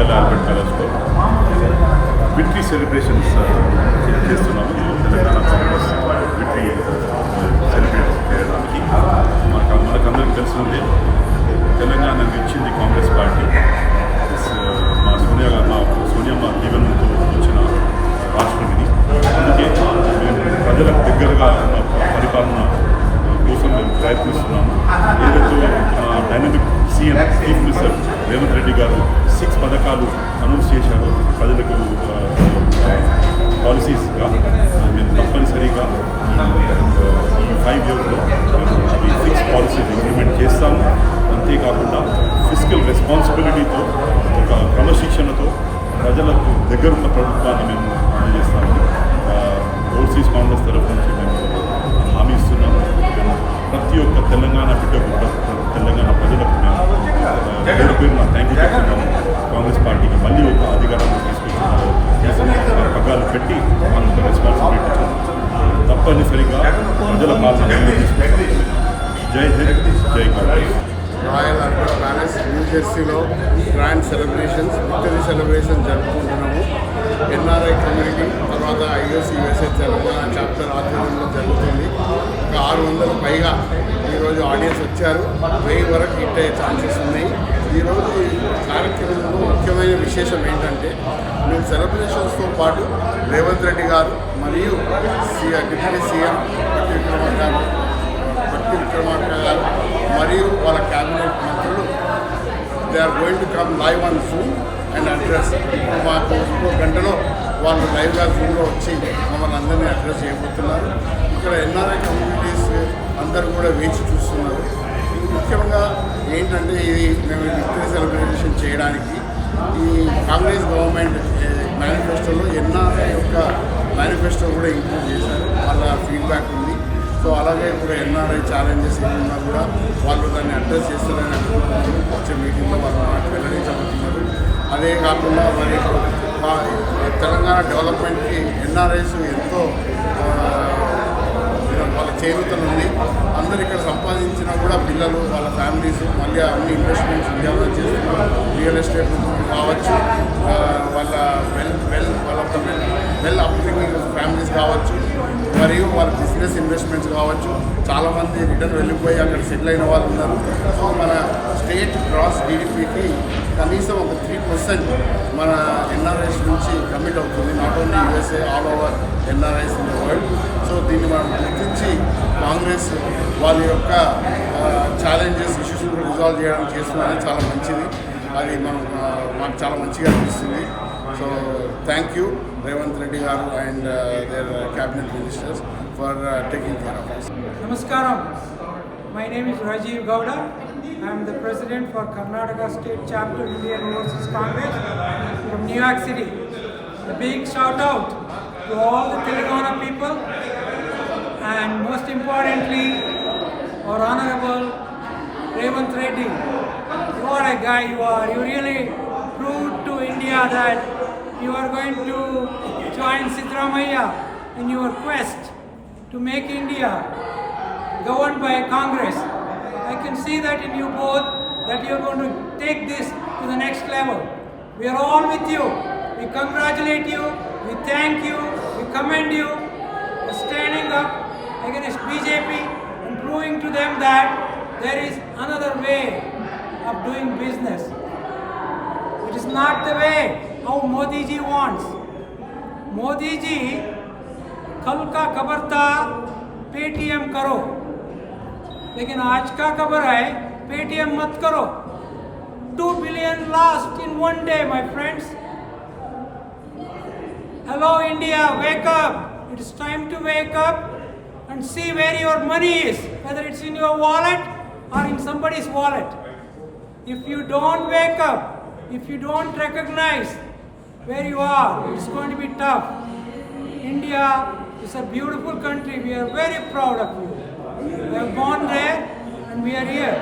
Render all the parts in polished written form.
Royal Albert ప్యాలెస్లో victory celebrations చేస్తున్నాము. Telangana Congress victory celebrate చేయడానికి మనకందరికి తెలిసిందే తెలంగాణకు ఇచ్చింది కాంగ్రెస్ పార్టీ. మా సోనియమ్మ దీవెనతో వచ్చిన రాష్ట్రం ఇది. అందుకే మేము ప్రజలకు దగ్గరగా ఉన్న పరిపాలన కోసం మేము ప్రయత్నిస్తున్నాము. ఏదైతే dynamic CM chief minister Revanth Reddy గారు 6 పథకాలు అనౌన్స్ చేశారు ప్రజలకు పాలసీస్గా, మేము తప్పనిసరిగా ఈ 5 ఇయర్స్లో ఈ 6 పాలసీస్ ఇంప్లిమెంట్ చేస్తాము. అంతేకాకుండా ఫిజికల్ రెస్పాన్సిబిలిటీతో ఒక క్రమశిక్షణతో ప్రజలకు దగ్గరున్న ప్రభుత్వాన్ని మేము అందజేస్తామని ఓవర్సీస్ కాంగ్రెస్ తరఫు నుంచి మేము హామీ ఇస్తున్నాము. ప్రతి ఒక్క తెలంగాణ బిడ్డకు తెలంగాణ ప్రజలకు మేము పేరున థ్యాంక్ యూ చెప్తున్నాము. కాంగ్రెస్ పార్టీకి మళ్ళీ ఒక అధికారాన్ని తీసుకొచ్చిన పగ్గాలు పెట్టి మనకు రెస్పాన్సిబిలిటీ తప్పనిసరిగా ప్రజల పాలన తీసుకొచ్చాము. Jai Hind, Jai Congress. Royal Albert palace new జెర్సీలో గ్రాండ్ సెలబ్రేషన్స్, విక్టరీ సెలబ్రేషన్ జరుపుకుంటున్నాము. ఎన్ఆర్ఐ కమ్యూనిటీ తర్వాత ఐఓసీ యూఎస్ఏ తెలంగాణ చాప్టర్ ఆధ్వర్యంలో జరుగుతుంది. ఒక 600 పైగా ఈరోజు ఆడియన్స్ వచ్చారు. 1000 వరకు హిట్ అయ్యే ఛాన్సెస్ ఉన్నాయి. ఈరోజు ఈ కార్యక్రమంలో ముఖ్యమైన విశేషం ఏంటంటే మేము సెలబ్రేషన్స్తో పాటు రేవంత్ రెడ్డి గారు మరియు డిప్యూటీ సీఎం భట్టి విక్రమార్క గారు మరియు వాళ్ళ క్యాబినెట్ మంత్రులు they are going to come live on Zoom and address. మాకు ఇంకో గంటలో వాళ్ళు లైవ్గా జూమ్లో వచ్చి మమ్మల్ని అందరినీ అడ్రస్ చేయబోతున్నారు. ఇక్కడ ఎన్ఆర్ఐ కమ్యూనిటీస్ అందరూ కూడా వేచి చూస్తున్నారు. ముఖ్యంగా ఏంటంటే ఇది మేము విక్టరీ సెలబ్రేషన్ చేయడానికి ఈ కాంగ్రెస్ గవర్నమెంట్ మేనిఫెస్టోలో ఎన్ఆర్ఐ యొక్క మేనిఫెస్టో కూడా ఇంక్లూడ్ చేశారు. వాళ్ళ ఫీడ్బ్యాక్ ఉంది. సో అలాగే ఇప్పుడు ఎన్ఆర్ఐ ఛాలెంజెస్ ఏమన్నా కూడా వాళ్ళు దాన్ని అడ్రస్ చేస్తారని అనుకుంటున్నారు. వచ్చే మీటింగ్లో వాళ్ళు మాకు వెల్లడించబోతున్నారు. అదే కాకుండా మరి తెలంగాణ డెవలప్మెంట్కి ఎన్ఆర్ఐస్ ఎంతో వాళ్ళ చేయూతలు ఉంది. అందరు ఇక్కడ సంపాదించినా కూడా పిల్లలు వాళ్ళ ఫ్యామిలీస్ మళ్ళీ అన్ని ఇన్వెస్ట్మెంట్స్ ఇండియాలో చేస్తున్నారు. రియల్ ఎస్టేట్ కావచ్చు, వాళ్ళ వెల్ అప్కమింగ్ ఫ్యామిలీస్ కావచ్చు, మరియు వాళ్ళ బిజినెస్ ఇన్వెస్ట్మెంట్స్ కావచ్చు. చాలామంది రిటర్న్ వెళ్ళిపోయి అక్కడ సెటిల్ అయిన వాళ్ళు ఉన్నారు. సో మన స్టేట్ గ్రాస్ జీడిపికి కనీసం ఒక 3% మన ఎన్ఆర్ఐస్ నుంచి కమిట్ అవుతుంది. Not only USA, all over NRIs in the world. So దీన్ని మనం గుర్తించి కాంగ్రెస్ వాళ్ళ యొక్క ఛాలెంజెస్, ఇష్యూస్ రిజాల్వ్ చేయడానికి చేస్తున్నారని చాలా మంచిది. అది మాకు చాలా మంచిగా అనిపిస్తుంది. So thank you Revanth Reddy garu and their cabinet ministers for taking care of us. Namaskaram. My name is Rajiv Gowda. I am the president for Karnataka State Chapter Indian Overseas Congress from New York City. A big shout out to all the Telangana people and most importantly our Honorable Ravant Reddy. What a guy you are. You really proved to India that you are going to join Siddaramaiah in your quest to make India governed by Congress. I can see that in you both that you are going to take this to the next level. We are all with you. We congratulate you. We thank you. We commend you for standing up against BJP and proving to them that there is another way of doing business. It is not the way how Modi ji wants. Modi ji कल का खबर था Paytm करो, लेकिन आज का खबर है पेटीएम मत करो. 2 billion lost in one day, my friends. Hello India, wake up. It is time to wake up and see where your money is, whether it's in your wallet or in somebody's wallet. If you don't wake up, if you don't recognize where you are, it's going to be tough. India is a beautiful country. We are very proud of you. We are born there and we are here.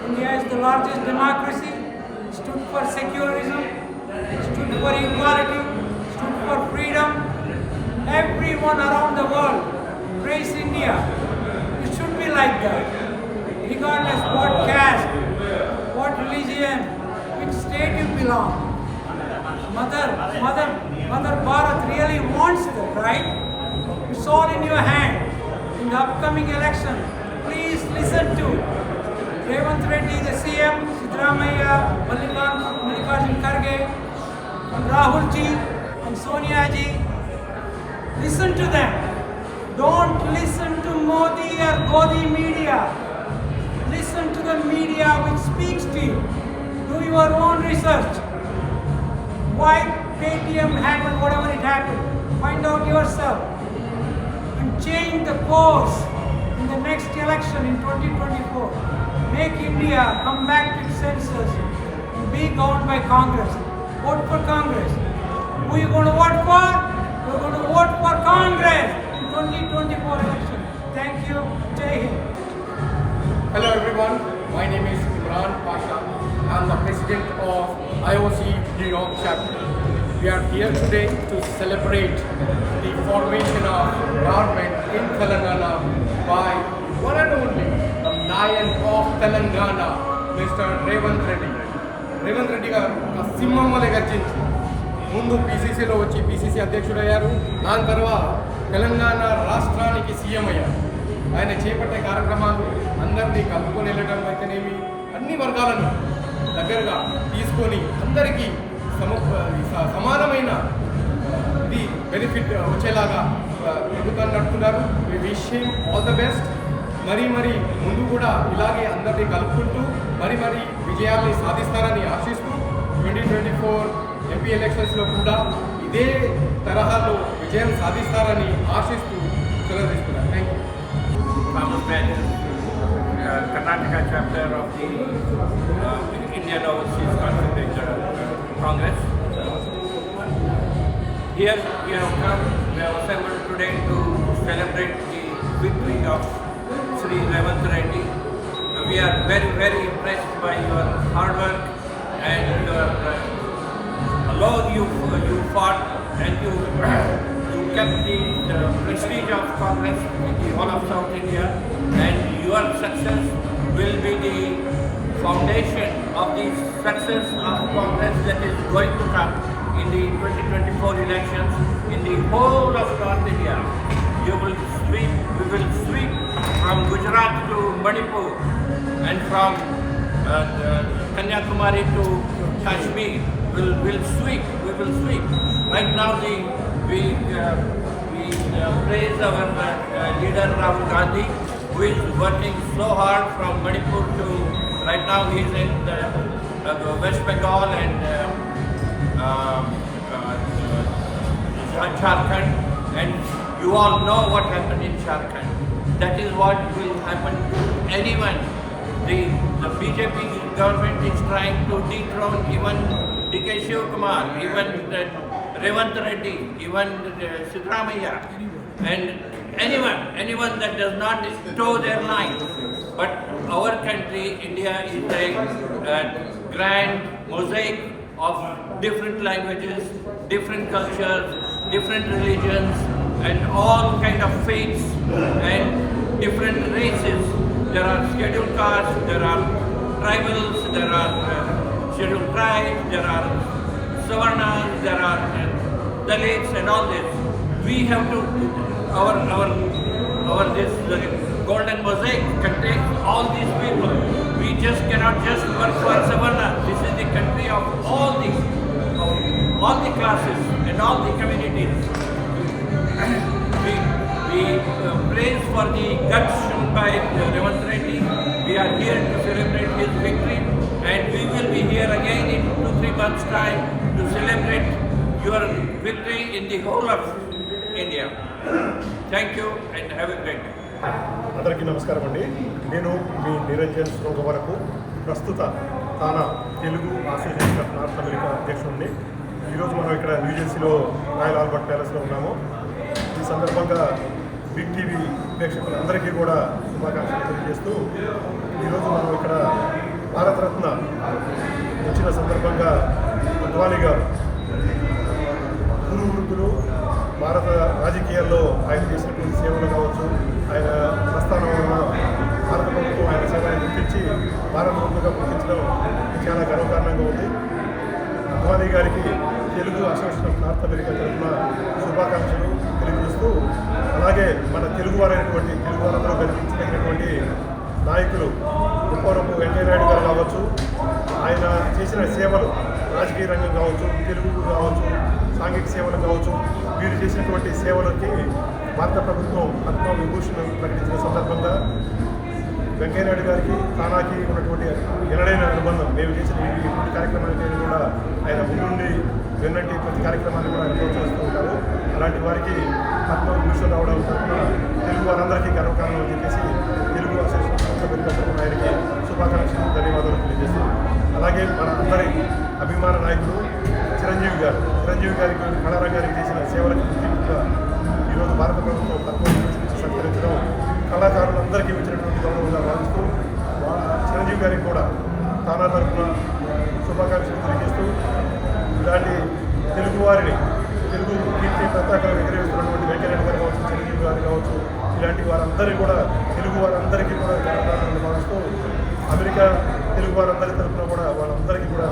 India is the largest democracy, stood for secularism, stood for equality, stood for freedom. Everyone around the world praise India. It should be like that. Regardless what caste, what religion, which state you belong. sword in your hand in the upcoming election, please listen to Revanth Reddy, the CM, Siddaramaiah, Mallikarjun Kharge, and Rahul ji, and Sonia ji. Listen to them. Don't listen to Modi or Godi media. Listen to the media which speaks to you. Do your own research. Why Paytm happened, whatever it happened. Find out yourself and change the course in the next election in 2024. Make India come back to its senses and be governed by Congress. Vote for Congress. Who are you going to vote for? You're going to vote for Congress in 2024 election. Thank you. Jai Hind. Hello everyone, my name is Imran Pasha. I am the president of IOC New York chapter. We are here today to celebrate the formation of government in Telangana by one and only the Lion of Telangana, Mr. Revanth Reddy. Revanth Reddy గారు ఒక సింహం వలె గర్జించి ముందు పీసీసీలో వచ్చి PCC అధ్యక్షుడయ్యారు. దాని తర్వాత తెలంగాణ రాష్ట్రానికి CM అయ్యారు. ఆయన చేపట్టే కార్యక్రమాలు అందరినీ కలుపుకొని వెళ్ళడం అయితేనేమి, అన్ని వర్గాలను దగ్గరగా తీసుకొని అందరికీ సమానమైన ఇది బెనిఫిట్ వచ్చేలాగా ప్రభుత్వాన్ని నడుపుతున్నారు. We wish him all the best. మరి ముందు కూడా ఇలాగే అందరినీ కలుపుకుంటూ మరి విజయాల్ని సాధిస్తారని ఆశిస్తూ 2024 ఎంపీ ఎలక్షన్స్లో కూడా ఇదే తరహాలో విజయం సాధిస్తారని ఆశిస్తూ సెలవు తీసుకున్నారు. Thank you. Thomas Bennett, Karnataka chapter of the Indian Overseas Congress. Here we have assembled today to celebrate the victory of Sri Revanth Reddy. We are very impressed by your hard work and your alone you fought and you kept the prestige of Congress in the whole of South India, and your success will be the foundation of the success of Congress that is going to come in the 2024 elections in the whole of North India. We will sweep from Gujarat to Manipur and from Kanyakumari to Kashmir. We will sweep. Right now we praise our leader Rahul Gandhi, who is working so hard from Manipur to right now he is in West Bengal and Jharkhand, and you all know what happened in Jharkhand. That is what will happen to anyone. The BJP government is trying to dethrone even D.K. Shivakumar, even Revanth Reddy, even Siddaramaiah, and anyone that does not toe their line. But our country, India, is a grand mosaic of different languages, different cultures, different religions, and all kind of faiths and different races. There are scheduled castes, there are tribals, there are scheduled tribes, there are Savarnas, there are Dalits, and all this. We have to this golden mosaic contains all these people. We just cannot just work for Savarna. This is the country of all the classes and all the communities. We praise for the guts shown by Revanth Reddy. We are here to celebrate his victory, and we will be here again in 2-3 months' time to celebrate your victory in the whole of India. Thank you and have a great day. అందరికీ నమస్కారం అండి. నేను మీ నిరంజన్ శ్రోగ వరకు ప్రస్తుత TANA Telugu association of North America అధ్యక్షుడిని. ఈరోజు మనం ఇక్కడ న్యూజెర్సీలో రాయల్ ఆల్బర్ట్ ప్యాలెస్లో ఉన్నాము. ఈ సందర్భంగా బిగ్ టీవీ ప్రేక్షకులందరికీ కూడా శుభాకాంక్షలు తెలియజేస్తూ ఈరోజు మనం ఇక్కడ భారతరత్న వచ్చిన సందర్భంగా అద్వానీ గారు గురు వృద్ధులు భారత రాజకీయాల్లో ఆయన చేసినటువంటి సేవలు కావచ్చు, ఆయన ప్రస్థానం వలన భారత ప్రభుత్వం ఆయన సేవలను గుర్తించి భారత ప్రభుత్వంగా గుర్తించడం చాలా గర్వకారణంగా ఉంది. అద్వానీ గారికి Telugu association of North America తరఫున శుభాకాంక్షలు తెలియజేస్తూ, అలాగే మన తెలుగువారైనటువంటి తెలుగువారందరూ కనిపించదగినటువంటి నాయకులు ముప్పవరపు వెంకయ్య నాయుడు గారు కావచ్చు, ఆయన చేసిన సేవలు రాజకీయ రంగం కావచ్చు, తెలుగు కావచ్చు, సాంఘిక సేవలు కావచ్చు, వీరు చేసినటువంటి సేవలకి భారత ప్రభుత్వం పద్మ విభూషణ్ ప్రకటించిన సందర్భంగా వెంకయ్యనాయుడు గారికి తానాకి ఉన్నటువంటి ఎనడైన అనుబంధం. మేము చేసిన ఈ కార్యక్రమానికి కూడా ఆయన ముందుండి వెన్నంటి ప్రతి కార్యక్రమాన్ని కూడా ఆయన ప్రోత్సహిస్తూ ఉంటారు. అలాంటి వారికి పద్మ విభూషణ్ రావడం తరఫున తెలుగు వారందరికీ గర్వకారణం అని చెప్పేసి తెలుగు అసోసియేషన్ తరఫున ఆయనకి శుభాకాంక్షలు, ధన్యవాదాలు తెలియజేస్తాం. అలాగే మన అందరి అభిమాన నాయకుడు చిరంజీవి గారికి కళారంగానికి చేసిన సేవలకు గుర్తింపుగా ఈరోజు భారత ప్రభుత్వం పద్మ విభూషణ్ సత్కరించడం కళాకారులందరికీ ఇచ్చినటువంటి గౌరవంగా భావిస్తూ చిరంజీవి గారికి కూడా తానా తరఫున శుభాకాంక్షలు తెలియజేస్తూ, ఇలాంటి తెలుగువారిని తెలుగు కీర్తి పతాకాలు ఎగరేస్తున్నటువంటి వెంకయ్యనాయుడు గారు కావచ్చు, చిరంజీవి గారు కావచ్చు, ఇలాంటి వారందరికీ కూడా తెలుగు వారందరికీ కూడా గౌరవాలను భావిస్తూ అమెరికా తెలుగు వారందరి తరఫున కూడా వాళ్ళందరికీ కూడా